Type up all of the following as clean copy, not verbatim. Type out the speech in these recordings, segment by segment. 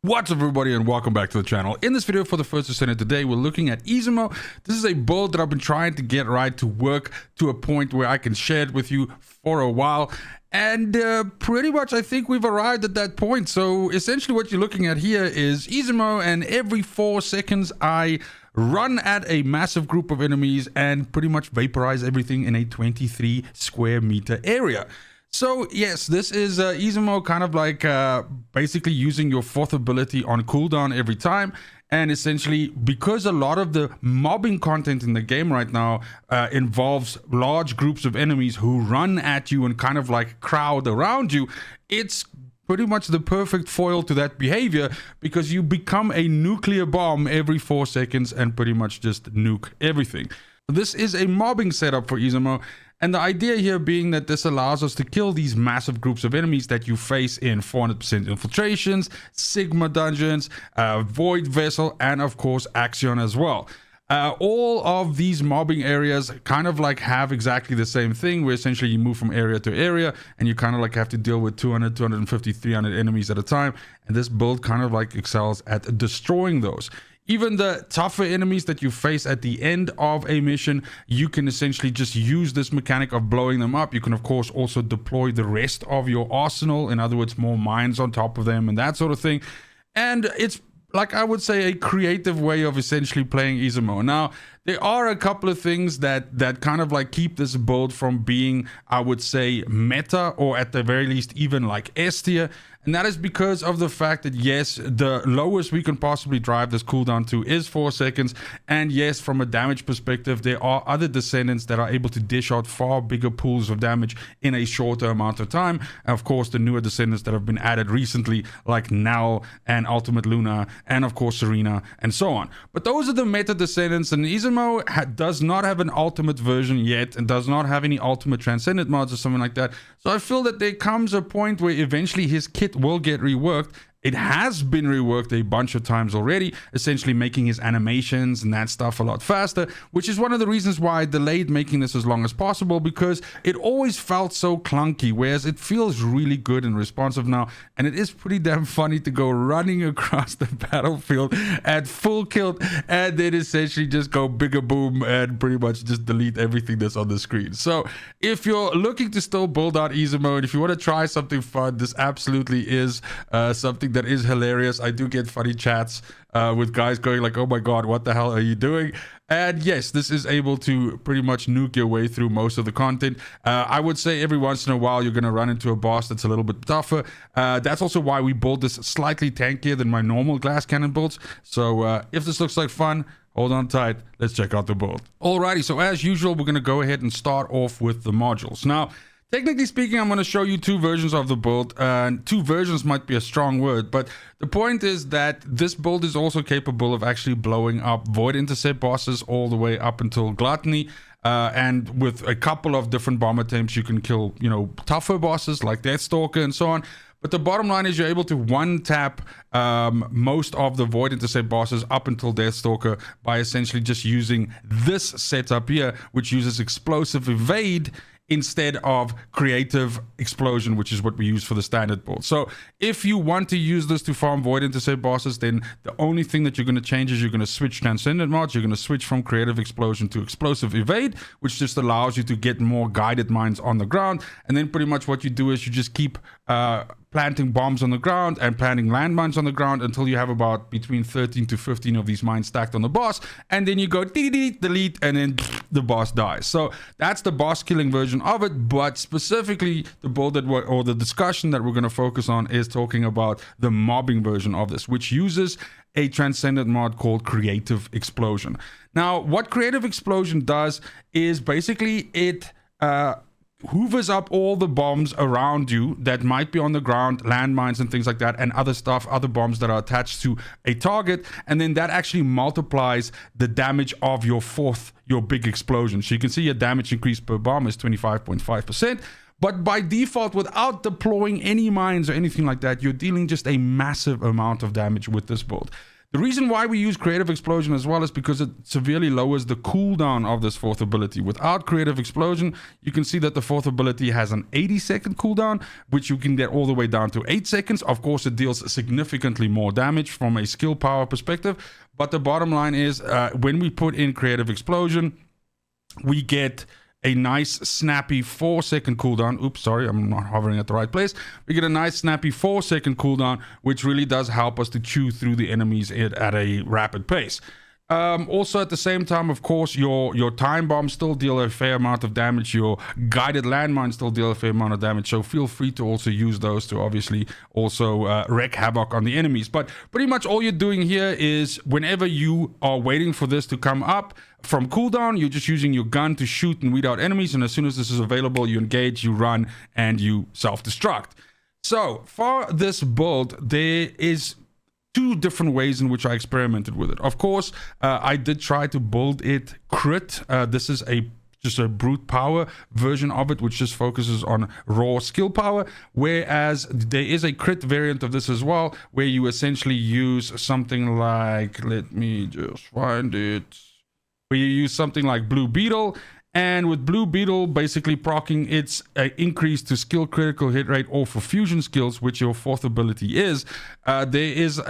What's up everybody and welcome back to the channel. In this video for the First Descendant today, we're looking at Esiemo. This is a build that I've been trying to get right to work to a point where I can share it with you for a while. And pretty much I think we've arrived at that point. So essentially what you're looking at here is Esiemo, and every 4 seconds I run at a massive group of enemies and pretty much vaporize everything in a 23 square meter area. So yes, this is Esiemo, kind of like basically using your fourth ability on cooldown every time. And essentially, because a lot of the mobbing content in the game right now involves large groups of enemies who run at you and kind of like crowd around you, it's pretty much the perfect foil to that behavior, because you become a nuclear bomb every 4 seconds and pretty much just nuke everything. This is a mobbing setup for Esiemo. And the idea here being that this allows us to kill these massive groups of enemies that you face in 400% infiltrations, Sigma dungeons, Void Vessel, and of course Axion as well. All of these mobbing areas kind of like have exactly the same thing, where essentially you move from area to area and you kind of like have to deal with 200, 250, 300 enemies at a time. And this build kind of like excels at destroying those. Even the tougher enemies that you face at the end of a mission, you can essentially just use this mechanic of blowing them up. You can, of course, also deploy the rest of your arsenal. In other words, more mines on top of them and that sort of thing. And it's, like I would say, a creative way of essentially playing Esiemo. Now, there are a couple of things that kind of like keep this build from being, I would say, meta, or at the very least even like S tier. And that is because of the fact that, yes, the lowest we can possibly drive this cooldown to is 4 seconds. And yes, from a damage perspective, there are other Descendants that are able to dish out far bigger pools of damage in a shorter amount of time. And of course, the newer Descendants that have been added recently, like Nal and Ultimate Luna, and of course Serena, and so on. But those are the meta Descendants, and Esiemo does not have an ultimate version yet, and does not have any ultimate Transcendent mods or something like that. So I feel that there comes a point where eventually his kit will get reworked. It has been reworked a bunch of times already, essentially making his animations and that stuff a lot faster, which is one of the reasons why I delayed making this as long as possible, because it always felt so clunky, whereas it feels really good and responsive now. And it is pretty damn funny to go running across the battlefield at full kilt and then essentially just go bigger boom and pretty much just delete everything that's on the screen. So if you're looking to still build out Esiemo, and if you want to try something fun, this absolutely is something that is hilarious. I do get funny chats with guys going like, oh my god, what the hell are you doing? And yes, this is able to pretty much nuke your way through most of the content. I would say every once in a while you're going to run into a boss that's a little bit tougher. That's also why we build this slightly tankier than my normal glass cannon builds. So if this looks like fun, hold on tight, let's check out the build. Alrighty, so as usual, we're going to go ahead and start off with the modules. Now, technically speaking, I'm going to show you 2 versions of the build, and 2 versions might be a strong word, but the point is that this build is also capable of actually blowing up Void Intercept bosses all the way up until Gluttony, and with a couple of different bomb attempts, you can kill, you know, tougher bosses like Deathstalker and so on. But the bottom line is you're able to one-tap most of the Void Intercept bosses up until Deathstalker by essentially just using this setup here, which uses Explosive Evade instead of Creative Explosion, which is what we use for the standard build. So if you want to use this to farm Void Intercept bosses, then the only thing that you're going to change is you're going to switch Transcendent mods. You're going to switch from Creative Explosion to Explosive Evade, which just allows you to get more guided mines on the ground. And then pretty much what you do is you just keep planting bombs on the ground and planting landmines on the ground until you have about between 13 to 15 of these mines stacked on the boss, and then you go delete, and then the boss dies. So that's the boss killing version of it. But specifically the build or the discussion that we're going to focus on is talking about the mobbing version of this, which uses a Transcendent mod called Creative Explosion. Now, what Creative Explosion does is basically it hoovers up all the bombs around you that might be on the ground, landmines and things like that, and other stuff, other bombs that are attached to a target, and then that actually multiplies the damage of your big explosion. So you can see your damage increase per bomb is 25.5%. But by default, without deploying any mines or anything like that, you're dealing just a massive amount of damage with this build. The reason why we use Creative Explosion as well is because it severely lowers the cooldown of this fourth ability. Without Creative Explosion, you can see that the fourth ability has an 80-second cooldown, which you can get all the way down to 8 seconds. Of course, it deals significantly more damage from a skill power perspective. But the bottom line is, when we put in Creative Explosion, we get a nice snappy 4-second cooldown. Oops, sorry, I'm not hovering at the right place. We get a nice snappy 4-second cooldown, which really does help us to chew through the enemies at a rapid pace. Also at the same time, of course, your time bombs still deal a fair amount of damage. Your guided landmines still deal a fair amount of damage. So feel free to also use those to obviously also wreak havoc on the enemies. But pretty much all you're doing here is whenever you are waiting for this to come up from cooldown, you're just using your gun to shoot and weed out enemies. And as soon as this is available, you engage, you run, and you self-destruct. So for this build, there is 2 different ways in which I experimented with it. Of course, I did try to build it crit. This is just a brute power version of it, which just focuses on raw skill power, whereas there is a crit variant of this as well, where you essentially use something like, let me just find it, where you use something like Blue Beetle. And with Blue Beetle basically proccing its increase to skill critical hit rate or for fusion skills, which your fourth ability is, there is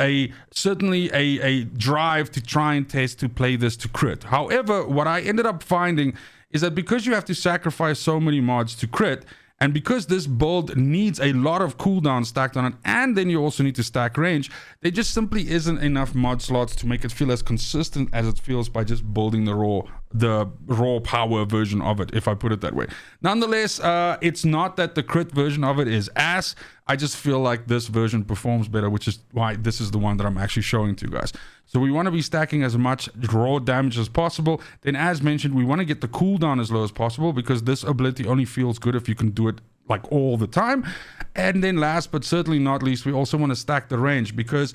certainly a drive to try and test to play this to crit. However, what I ended up finding is that because you have to sacrifice so many mods to crit, and because this build needs a lot of cooldown stacked on it, and then you also need to stack range, there just simply isn't enough mod slots to make it feel as consistent as it feels by just building the raw power version of it, if I put it that way. Nonetheless, it's not that the crit version of it is ass. I just feel like this version performs better, which is why this is the one that I'm actually showing to you guys. So we want to be stacking as much raw damage as possible. Then, as mentioned, we want to get the cooldown as low as possible, because this ability only feels good if you can do it like all the time. And then last but certainly not least, we also want to stack the range, because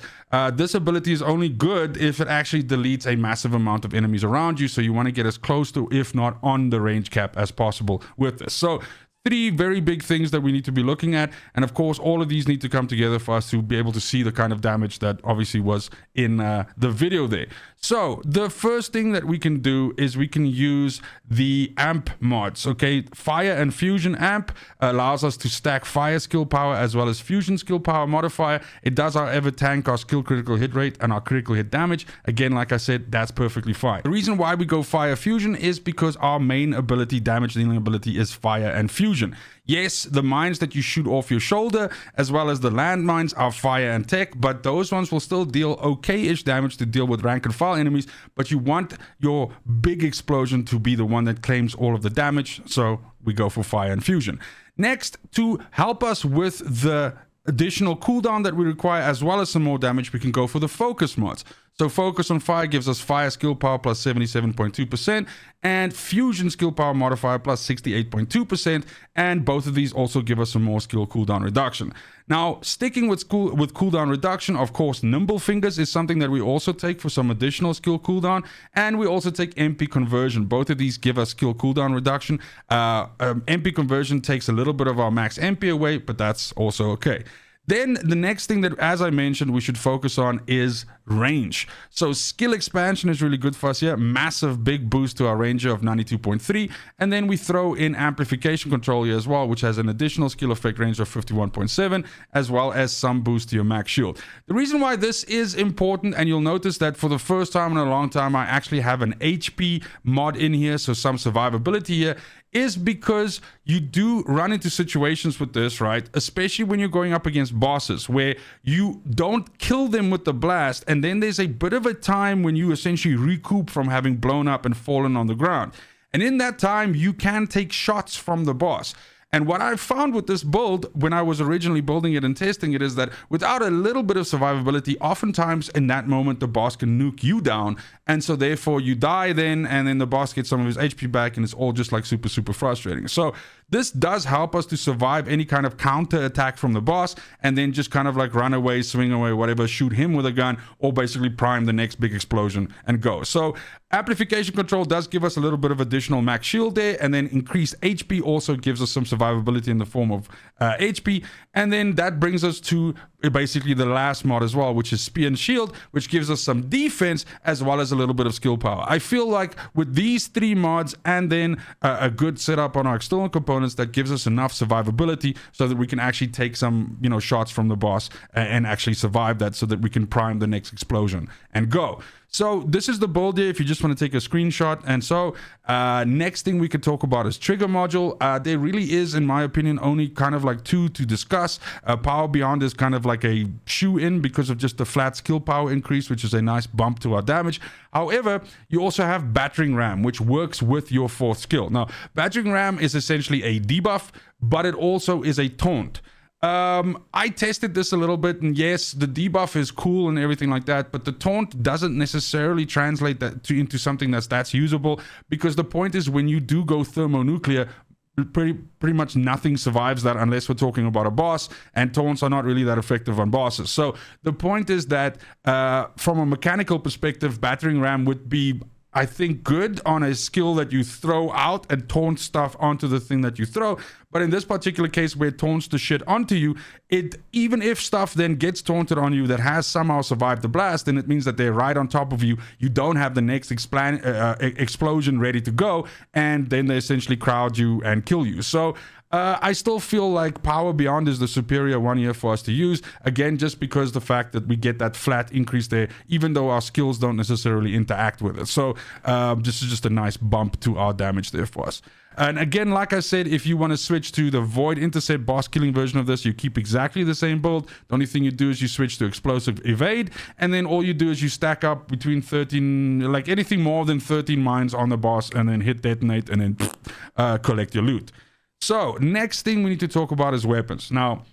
this ability is only good if it actually deletes a massive amount of enemies around you. So you want to get as close to, if not on the range cap as possible with this. So 3 very big things that we need to be looking at. And of course, all of these need to come together for us to be able to see the kind of damage that obviously was in the video there. So the first thing that we can do is we can use the amp mods. Okay, fire and fusion amp allows us to stack fire skill power as well as fusion skill power modifier. It does, however, tank our skill critical hit rate and our critical hit damage. Again, like I said, that's perfectly fine. The reason why we go fire fusion is because our main ability, damage dealing ability, is fire and fusion. Yes, the mines that you shoot off your shoulder as well as the landmines are fire and tech, but those ones will still deal okay-ish damage to deal with rank and file enemies. But you want your big explosion to be the one that claims all of the damage, so we go for fire and fusion. Next, to help us with the additional cooldown that we require as well as some more damage, we can go for the focus mods. So focus on fire gives us fire skill power plus 77.2% and fusion skill power modifier plus 68.2%, and both of these also give us some more skill cooldown reduction. Now, sticking with cooldown reduction, of course, nimble fingers is something that we also take for some additional skill cooldown, and we also take MP conversion. Both of these give us skill cooldown reduction. MP conversion takes a little bit of our max MP away, but that's also okay. Then the next thing that, as I mentioned, we should focus on is range. So skill expansion is really good for us here. Massive big boost to our ranger of 92.3. And then we throw in amplification control here as well, which has an additional skill effect range of 51.7, as well as some boost to your max shield. The reason why this is important, and you'll notice that for the first time in a long time, I actually have an HP mod in here, so some survivability here, is because you do run into situations with this, right? Especially when you're going up against bosses where you don't kill them with the blast, and then there's a bit of a time when you essentially recoup from having blown up and fallen on the ground. And in that time, you can take shots from the boss. And what I found with this build, when I was originally building it and testing it, is that without a little bit of survivability, oftentimes in that moment, the boss can nuke you down. And so therefore you die then, and then the boss gets some of his HP back, and it's all just like super, super frustrating. So This does help us to survive any kind of counter attack from the boss, and then just kind of like run away, swing away, whatever, shoot him with a gun, or basically prime the next big explosion and go. So amplification control does give us a little bit of additional max shield there, and then increased HP also gives us some survivability in the form of HP. And then that brings us to basically the last mod as well, which is Spear and Shield, which gives us some defense as well as a little bit of skill power. I feel like with these three mods and then a good setup on our external components, that gives us enough survivability so that we can actually take some, you know, shots from the boss and actually survive that, so that we can prime the next explosion and go. So this is the build here if you just want to take a screenshot. And so next thing we could talk about is trigger module. There really is, in my opinion, only kind of like two to discuss. Power Beyond is kind of like a shoe in because of just the flat skill power increase, which is a nice bump to our damage. However, you also have battering ram, which works with your fourth skill. Now, battering ram is essentially a debuff, but it also is a taunt. I tested this a little bit, and yes, the debuff is cool and everything like that, but the taunt doesn't necessarily translate that into something that's usable, because the point is when you do go thermonuclear, pretty much nothing survives that unless we're talking about a boss, and taunts are not really that effective on bosses. So the point is that from a mechanical perspective, battering ram would be, I think, good on a skill that you throw out and taunt stuff onto the thing that you throw. But in this particular case where it taunts the shit onto you, even if stuff then gets taunted on you that has somehow survived the blast, then it means that they're right on top of you. You don't have the next explosion ready to go, and then they essentially crowd you and kill you. So I still feel like Power Beyond is the superior one here for us to use. Again, just because the fact that we get that flat increase there, even though our skills don't necessarily interact with it. So this is just a nice bump to our damage there for us. And again, like I said, if you want to switch to the Void Intercept boss killing version of this, you keep exactly the same build. The only thing you do is you switch to Explosive Evade, and then all you do is you stack up between 13, like anything more than 13 mines on the boss, and then hit detonate, and then collect your loot. So next thing we need to talk about is weapons. Now,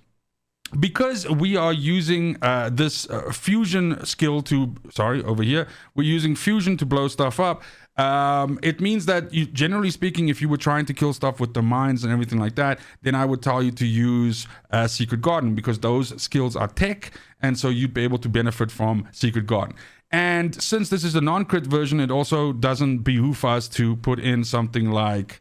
because we are using this fusion skill to, we're using fusion to blow stuff up. It means that generally speaking, if you were trying to kill stuff with the mines and everything like that, then I would tell you to use Secret Garden, because those skills are tech, and so you'd be able to benefit from Secret Garden. And since this is a non-crit version, it also doesn't behoove us to put in something like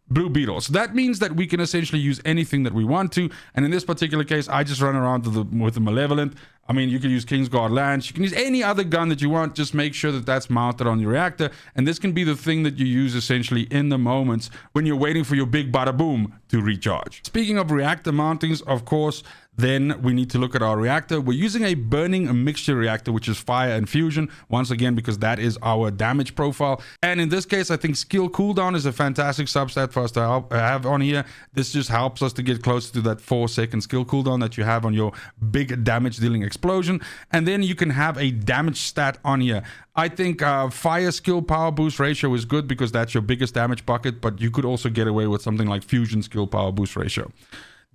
Blue Beetle. So that means that we can essentially use anything that we want to. And in this particular case, I just run around with the Malevolent. I mean, you can use Kingsguard Lance. You can use any other gun that you want. Just make sure that that's mounted on your reactor. And this can be the thing that you use essentially in the moments when you're waiting for your big bada boom to recharge. Speaking of reactor mountings, of course, then we need to look at our reactor. We're using a burning mixture reactor, which is fire and fusion, once again, because that is our damage profile. And in this case, I think skill cooldown is a fantastic substat for us to have on here. This just helps us to get closer to that 4-second skill cooldown that you have on your big damage dealing explosion. And then you can have a damage stat on here. I think fire skill power boost ratio is good because that's your biggest damage bucket, but you could also get away with something like fusion skill power boost ratio.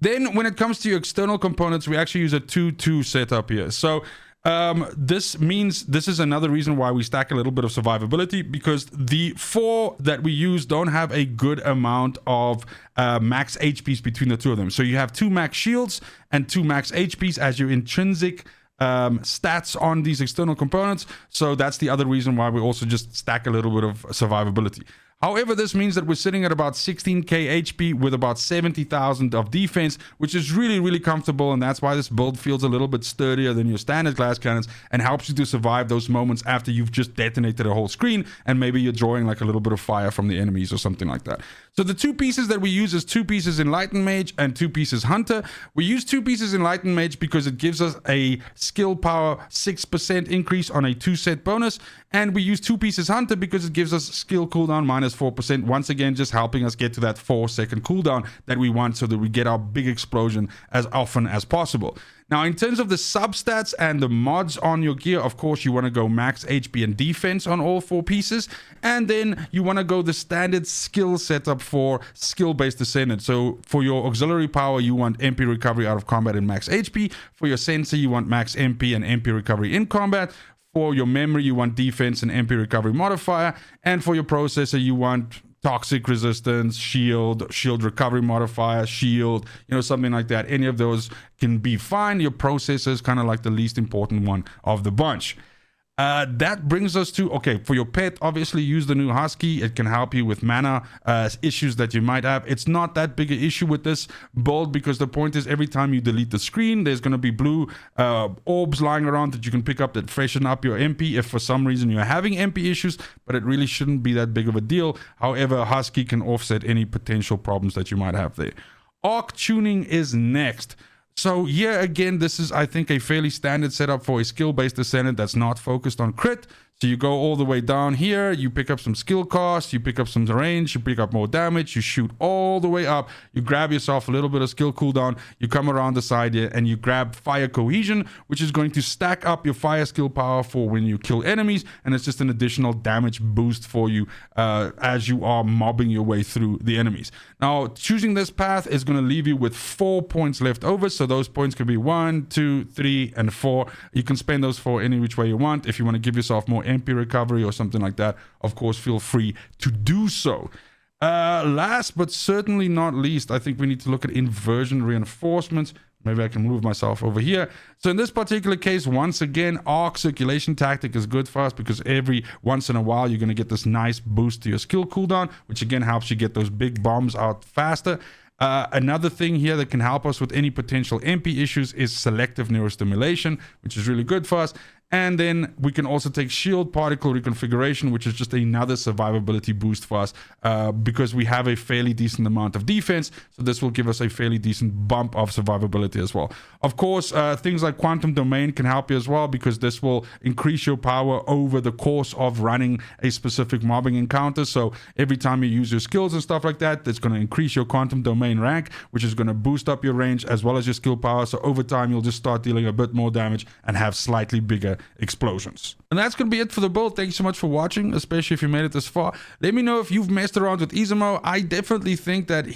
Then when it comes to your external components, we actually use a 2-2 setup here. So this means this is another reason why we stack a little bit of survivability, because the 4 that we use don't have a good amount of max HPs between the two of them. So you have 2 max shields and 2 max HPs as your intrinsic stats on these external components. So that's the other reason why we also just stack a little bit of survivability. However, this means that we're sitting at about 16k HP with about 70,000 of defense, which is really, really comfortable, and that's why this build feels a little bit sturdier than your standard glass cannons and helps you to survive those moments after you've just detonated a whole screen and maybe you're drawing like a little bit of fire from the enemies or something like that. So the 2 pieces that we use is 2 pieces Enlightened Mage and 2 pieces Hunter. We use 2 pieces Enlightened Mage because it gives us a skill power 6% increase on a 2-set bonus, and we use 2 pieces Hunter because it gives us skill cooldown minus 4%, once again just helping us get to that 4-second cooldown that we want so that we get our big explosion as often as possible. Now, in terms of the substats and the mods on your gear, of course, you want to go max HP and defense on all 4 pieces. And then you want to go the standard skill setup for skill-based Descendant. So for your auxiliary power, you want MP recovery out of combat and max HP. For your sensor, you want max MP and MP recovery in combat. For your memory, you want defense and MP recovery modifier. And for your processor, you want toxic resistance, shield recovery modifier, shield, something like that. Any of those can be fine. Your processor is kind of like the least important one of the bunch. That brings us to, okay, for your pet, obviously use the new Husky. It can help you with mana issues that you might have. It's not that big an issue with this build, because the point is every time you delete the screen, there's going to be blue orbs lying around that you can pick up that freshen up your MP if for some reason you're having MP issues, but it really shouldn't be that big of a deal. However, Husky can offset any potential problems that you might have there. Arc tuning is next. So yeah, again, this is, I think, a fairly standard setup for a skill-based Descendant that's not focused on crit. So you go all the way down here, you pick up some skill cost, you pick up some range, you pick up more damage, you shoot all the way up, you grab yourself a little bit of skill cooldown, you come around the side here and you grab fire cohesion, which is going to stack up your fire skill power for when you kill enemies, and it's just an additional damage boost for you as you are mobbing your way through the enemies. Now, choosing this path is going to leave you with 4 points left over, so those points could be 1, 2, 3, and 4. You can spend those for any which way you want. If you want to give yourself more MP recovery or something like that, of course, feel free to do so. Last but certainly not least, I think we need to look at inversion reinforcements. Maybe I can move myself over here. So in this particular case, once again, arc circulation tactic is good for us, because every once in a while you're going to get this nice boost to your skill cooldown, which again helps you get those big bombs out faster. Another thing here that can help us with any potential MP issues is selective neurostimulation, which is really good for us. And then we can also take shield particle reconfiguration, which is just another survivability boost for us, because we have a fairly decent amount of defense. So this will give us a fairly decent bump of survivability as well. Of course, things like quantum domain can help you as well, because this will increase your power over the course of running a specific mobbing encounter. So every time you use your skills and stuff like that, that's going to increase your quantum domain rank, which is going to boost up your range as well as your skill power. So over time, you'll just start dealing a bit more damage and have slightly bigger explosions. And that's going to be it for the build. Thank you so much for watching, especially if you made it this far. Let me know if you've messed around with Esiemo. I definitely think that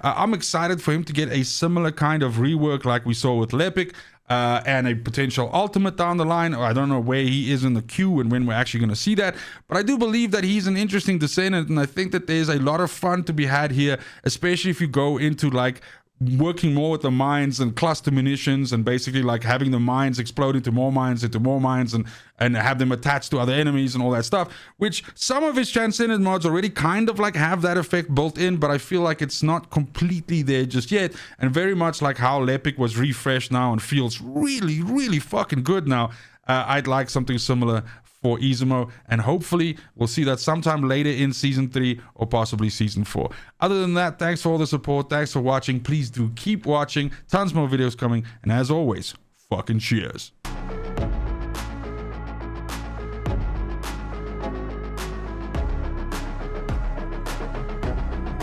I'm excited for him to get a similar kind of rework like we saw with Lepic, and a potential ultimate down the line. I don't know where he is in the queue and when we're actually going to see that, but I do believe that he's an interesting Descendant, and I think that there's a lot of fun to be had here, especially if you go into like working more with the mines and cluster munitions, and basically like having the mines explode into more mines and have them attached to other enemies and all that stuff, which some of his Transcendent mods already kind of like have that effect built in, but I feel like it's not completely there just yet. And very much like how Lepic was refreshed now and feels really, really fucking good now, I'd like something similar for Esiemo, and hopefully we'll see that sometime later in season 3 or possibly season 4. Other than that, thanks for all the support, thanks for watching. Please do keep watching, tons more videos coming, and as always, fucking cheers.